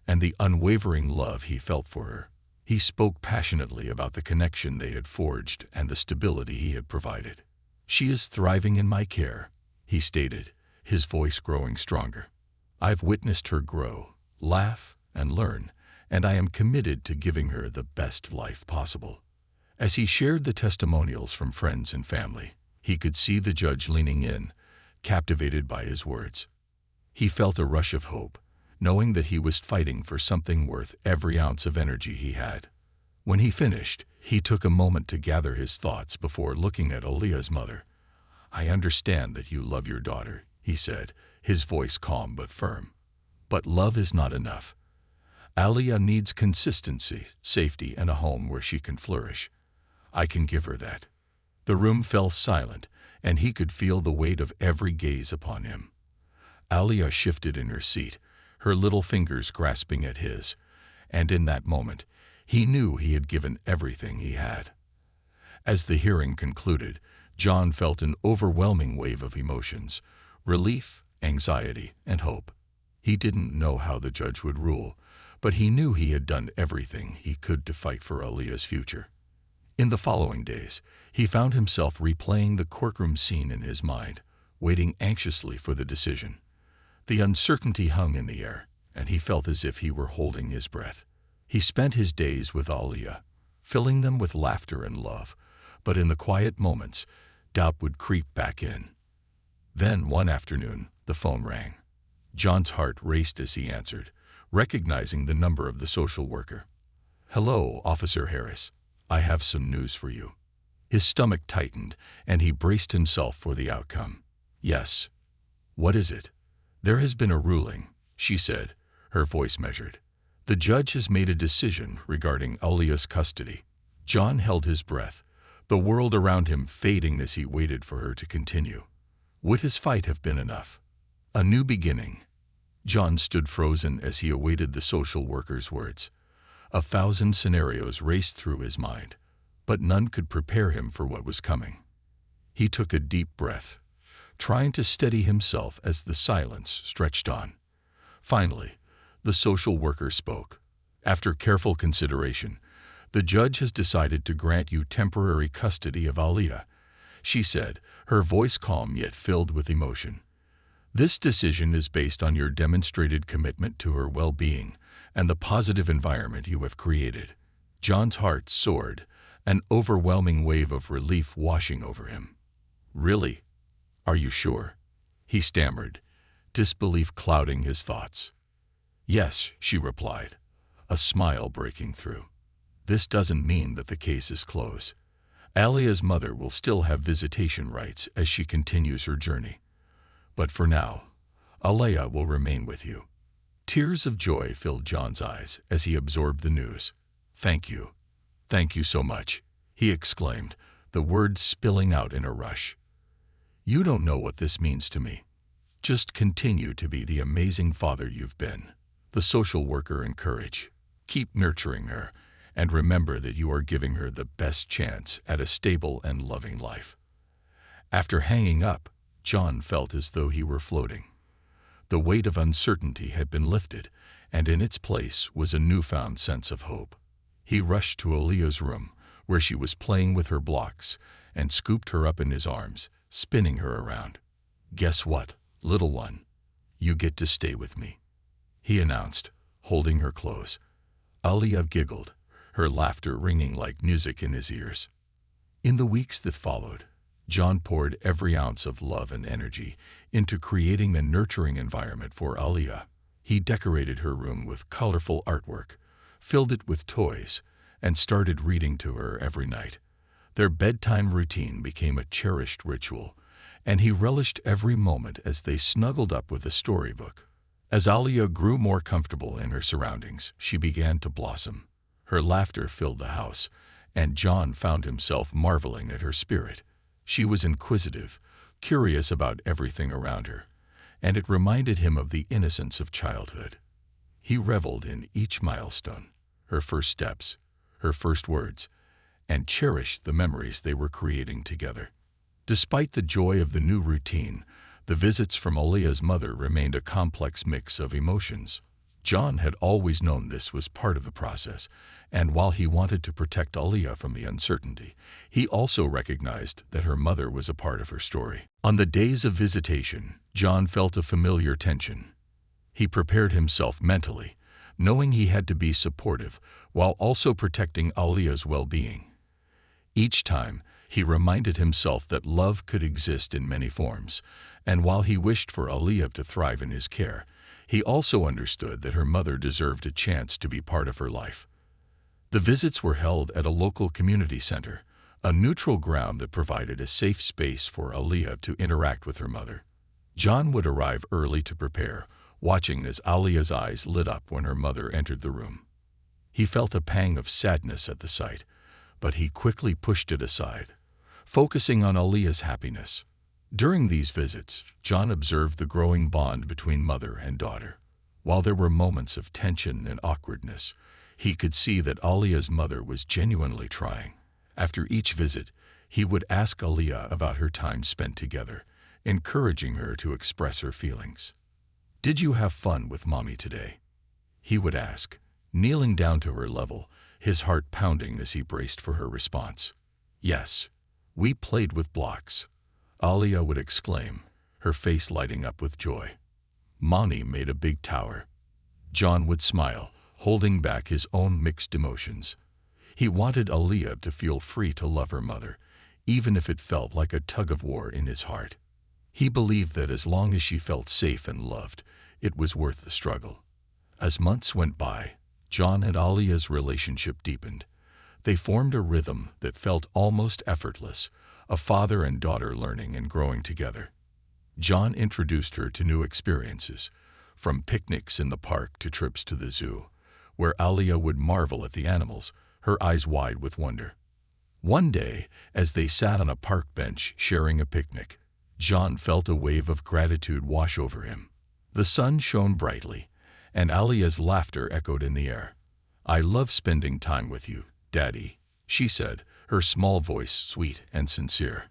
Speaker 1: and the unwavering love he felt for her. He spoke passionately about the connection they had forged and the stability he had provided. "She is thriving in my care," he stated, his voice growing stronger. "I've witnessed her grow, laugh, and learn, and I am committed to giving her the best life possible." As he shared the testimonials from friends and family, he could see the judge leaning in, captivated by his words. He felt a rush of hope, knowing that he was fighting for something worth every ounce of energy he had. When he finished, he took a moment to gather his thoughts before looking at Alia's mother. "I understand that you love your daughter," he said, his voice calm but firm. "But love is not enough. Alia needs consistency, safety, and a home where she can flourish. I can give her that." The room fell silent, and he could feel the weight of every gaze upon him. Alia shifted in her seat, her little fingers grasping at his, and in that moment, he knew he had given everything he had. As the hearing concluded, John felt an overwhelming wave of emotions: relief, anxiety, and hope. He didn't know how the judge would rule, but he knew he had done everything he could to fight for Alia's future. In the following days, he found himself replaying the courtroom scene in his mind, waiting anxiously for the decision. The uncertainty hung in the air, and he felt as if he were holding his breath. He spent his days with Alia, filling them with laughter and love, but in the quiet moments, doubt would creep back in. Then, one afternoon, the phone rang. John's heart raced as he answered, recognizing the number of the social worker. "Hello, Officer Harris. I have some news for you." His stomach tightened, and he braced himself for the outcome. "Yes. What is it?" "There has been a ruling," she said, her voice measured. "The judge has made a decision regarding Alia's custody." John held his breath, the world around him fading as he waited for her to continue. Would his fight have been enough? A new beginning. John stood frozen as he awaited the social worker's words. 1,000 scenarios raced through his mind, but none could prepare him for what was coming. He took a deep breath, trying to steady himself as the silence stretched on. Finally, the social worker spoke. "After careful consideration, the judge has decided to grant you temporary custody of Alia," she said, her voice calm yet filled with emotion. "This decision is based on your demonstrated commitment to her well-being and the positive environment you have created." John's heart soared, an overwhelming wave of relief washing over him. "Really? Are you sure?" he stammered, disbelief clouding his thoughts. "Yes," she replied, a smile breaking through. "This doesn't mean that the case is closed. Alia's mother will still have visitation rights as she continues her journey. But for now, Alia will remain with you. Tears of joy filled John's eyes as he absorbed the news. Thank you. Thank you so much, he exclaimed, the words spilling out in a rush. You don't know what this means to me. Just continue to be the amazing father you've been. The social worker encouraged. Keep nurturing her, and remember that you are giving her the best chance at a stable and loving life. After hanging up, John felt as though he were floating. The weight of uncertainty had been lifted, and in its place was a newfound sense of hope. He rushed to Alia's room, where she was playing with her blocks, and scooped her up in his arms, spinning her around. Guess what, little one? You get to stay with me, he announced, holding her close. Alia giggled, her laughter ringing like music in his ears. In the weeks that followed, John poured every ounce of love and energy into creating a nurturing environment for Alia. He decorated her room with colorful artwork, filled it with toys, and started reading to her every night. Their bedtime routine became a cherished ritual, and he relished every moment as they snuggled up with a storybook. As Alia grew more comfortable in her surroundings, she began to blossom. Her laughter filled the house, and John found himself marveling at her spirit. She was inquisitive, curious about everything around her, and it reminded him of the innocence of childhood. He reveled in each milestone, her first steps, her first words, and cherished the memories they were creating together. Despite the joy of the new routine, the visits from Alia's mother remained a complex mix of emotions. John had always known this was part of the process, and while he wanted to protect Alia from the uncertainty, he also recognized that her mother was a part of her story. On the days of visitation, John felt a familiar tension. He prepared himself mentally, knowing he had to be supportive while also protecting Alia's well-being. Each time, he reminded himself that love could exist in many forms, and while he wished for Alia to thrive in his care, he also understood that her mother deserved a chance to be part of her life. The visits were held at a local community center, a neutral ground that provided a safe space for Alia to interact with her mother. John would arrive early to prepare, watching as Alia's eyes lit up when her mother entered the room. He felt a pang of sadness at the sight, but he quickly pushed it aside, focusing on Alia's happiness. During these visits, John observed the growing bond between mother and daughter. While there were moments of tension and awkwardness, he could see that Alia's mother was genuinely trying. After each visit, he would ask Alia about her time spent together, encouraging her to express her feelings. "Did you have fun with Mommy today?" he would ask, kneeling down to her level, his heart pounding as he braced for her response. "Yes, we played with blocks," Alia would exclaim, her face lighting up with joy. "Mommy made a big tower." John would smile, holding back his own mixed emotions. He wanted Alia to feel free to love her mother, even if it felt like a tug-of-war in his heart. He believed that as long as she felt safe and loved, it was worth the struggle. As months went by, John and Alia's relationship deepened. They formed a rhythm that felt almost effortless, a father and daughter learning and growing together. John introduced her to new experiences, from picnics in the park to trips to the zoo, where Alia would marvel at the animals, her eyes wide with wonder. One day, as they sat on a park bench sharing a picnic, John felt a wave of gratitude wash over him. The sun shone brightly, and Alia's laughter echoed in the air. "I love spending time with you, Daddy," she said, her small voice sweet and sincere.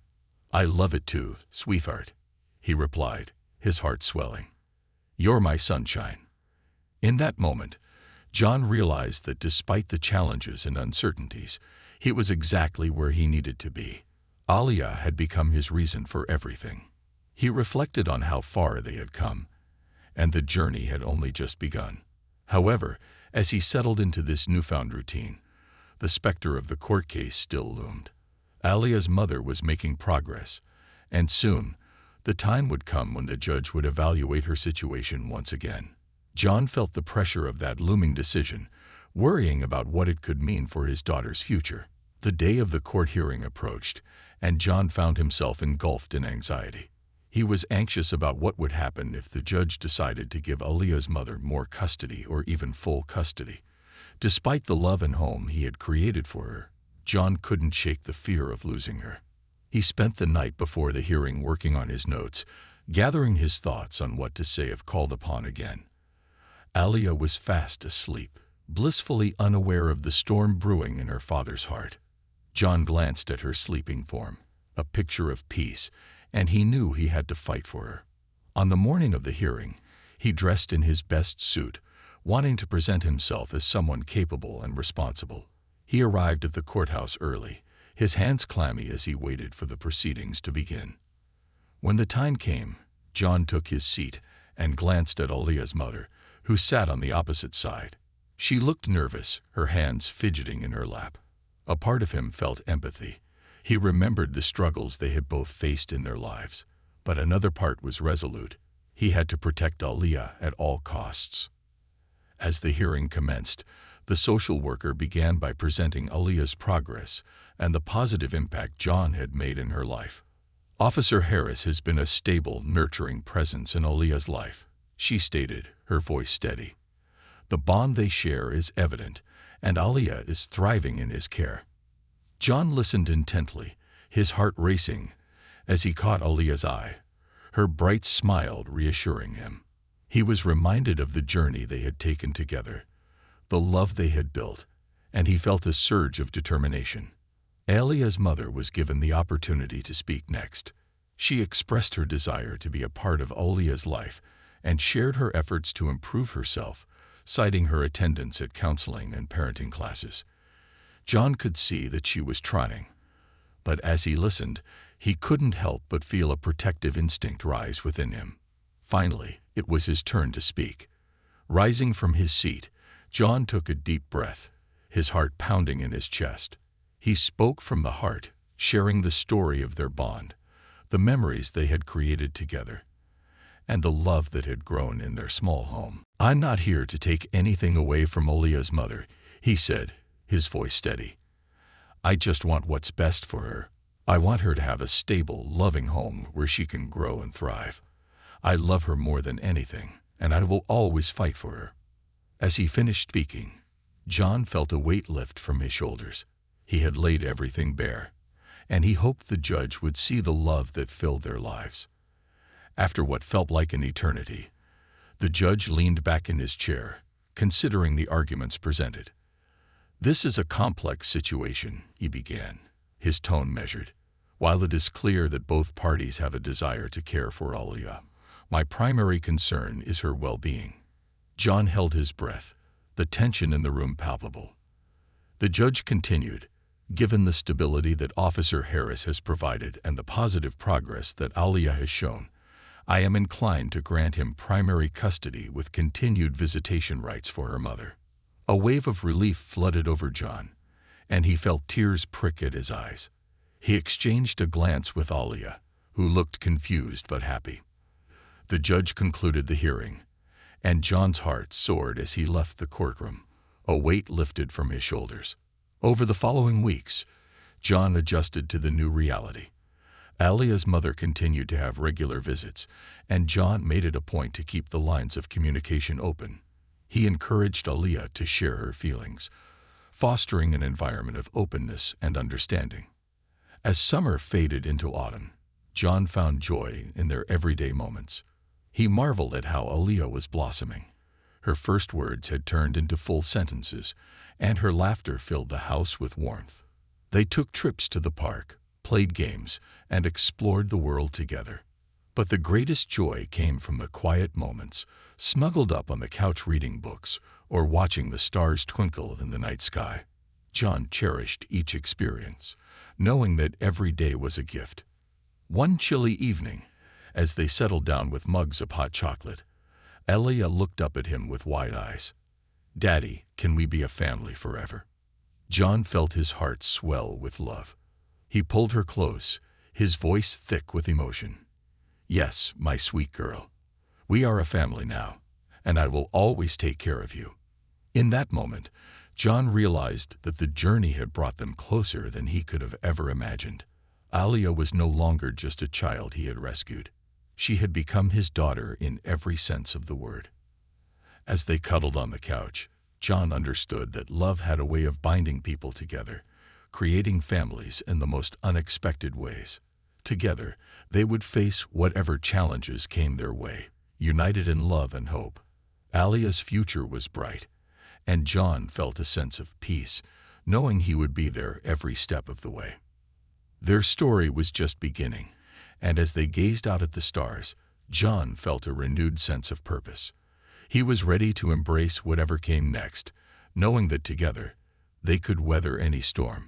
Speaker 1: "I love it too, sweetheart," he replied, his heart swelling. "You're my sunshine." In that moment, John realized that despite the challenges and uncertainties, he was exactly where he needed to be. Alia had become his reason for everything. He reflected on how far they had come, and the journey had only just begun. However, as he settled into this newfound routine, the specter of the court case still loomed. Alia's mother was making progress, and soon, the time would come when the judge would evaluate her situation once again. John felt the pressure of that looming decision, worrying about what it could mean for his daughter's future. The day of the court hearing approached, and John found himself engulfed in anxiety. He was anxious about what would happen if the judge decided to give Aaliyah's mother more custody or even full custody. Despite the love and home he had created for her, John couldn't shake the fear of losing her. He spent the night before the hearing working on his notes, gathering his thoughts on what to say if called upon again. Aaliyah was fast asleep, blissfully unaware of the storm brewing in her father's heart. John glanced at her sleeping form, a picture of peace, and he knew he had to fight for her. On the morning of the hearing, he dressed in his best suit, wanting to present himself as someone capable and responsible. He arrived at the courthouse early, his hands clammy as he waited for the proceedings to begin. When the time came, John took his seat and glanced at Aaliyah's mother, who sat on the opposite side. She looked nervous, her hands fidgeting in her lap. A part of him felt empathy. He remembered the struggles they had both faced in their lives. But another part was resolute. He had to protect Aaliyah at all costs. As the hearing commenced, the social worker began by presenting Aaliyah's progress and the positive impact John had made in her life. Officer Harris has been a stable, nurturing presence in Aaliyah's life, she stated, her voice steady. The bond they share is evident, and Aaliyah is thriving in his care. John listened intently, his heart racing, as he caught Aaliyah's eye. Her bright smile reassuring him. He was reminded of the journey they had taken together, the love they had built, and he felt a surge of determination. Aaliyah's mother was given the opportunity to speak next. She expressed her desire to be a part of Aaliyah's life and shared her efforts to improve herself, citing her attendance at counseling and parenting classes. John could see that she was trying, but as he listened, he couldn't help but feel a protective instinct rise within him. Finally, it was his turn to speak. Rising from his seat, John took a deep breath, his heart pounding in his chest. He spoke from the heart, sharing the story of their bond, the memories they had created together, and the love that had grown in their small home. "I'm not here to take anything away from Aaliyah's mother," he said, his voice steady. "I just want what's best for her. I want her to have a stable, loving home where she can grow and thrive. I love her more than anything, and I will always fight for her." As he finished speaking, John felt a weight lift from his shoulders. He had laid everything bare, and he hoped the judge would see the love that filled their lives. After what felt like an eternity, the judge leaned back in his chair, considering the arguments presented. "This is a complex situation," he began, his tone measured. "While it is clear that both parties have a desire to care for Aaliyah, my primary concern is her well-being." John held his breath, the tension in the room palpable. The judge continued, "Given the stability that Officer Harris has provided and the positive progress that Aaliyah has shown, I am inclined to grant him primary custody with continued visitation rights for her mother." A wave of relief flooded over John, and he felt tears prick at his eyes. He exchanged a glance with Aaliyah, who looked confused but happy. The judge concluded the hearing, and John's heart soared as he left the courtroom, a weight lifted from his shoulders. Over the following weeks, John adjusted to the new reality. Aaliyah's mother continued to have regular visits, and John made it a point to keep the lines of communication open. He encouraged Aaliyah to share her feelings, fostering an environment of openness and understanding. As summer faded into autumn, John found joy in their everyday moments. He marveled at how Aaliyah was blossoming. Her first words had turned into full sentences, and her laughter filled the house with warmth. They took trips to the park, played games, and explored the world together. But the greatest joy came from the quiet moments, snuggled up on the couch reading books or watching the stars twinkle in the night sky. John cherished each experience, knowing that every day was a gift. One chilly evening, as they settled down with mugs of hot chocolate, Aaliyah looked up at him with wide eyes. "Daddy, can we be a family forever?" John felt his heart swell with love. He pulled her close, his voice thick with emotion. "Yes, my sweet girl. We are a family now, and I will always take care of you." In that moment, John realized that the journey had brought them closer than he could have ever imagined. Alia was no longer just a child he had rescued. She had become his daughter in every sense of the word. As they cuddled on the couch, John understood that love had a way of binding people together, creating families in the most unexpected ways. Together, they would face whatever challenges came their way, united in love and hope. Alia's future was bright, and John felt a sense of peace, knowing he would be there every step of the way. Their story was just beginning, and as they gazed out at the stars, John felt a renewed sense of purpose. He was ready to embrace whatever came next, knowing that together, they could weather any storm.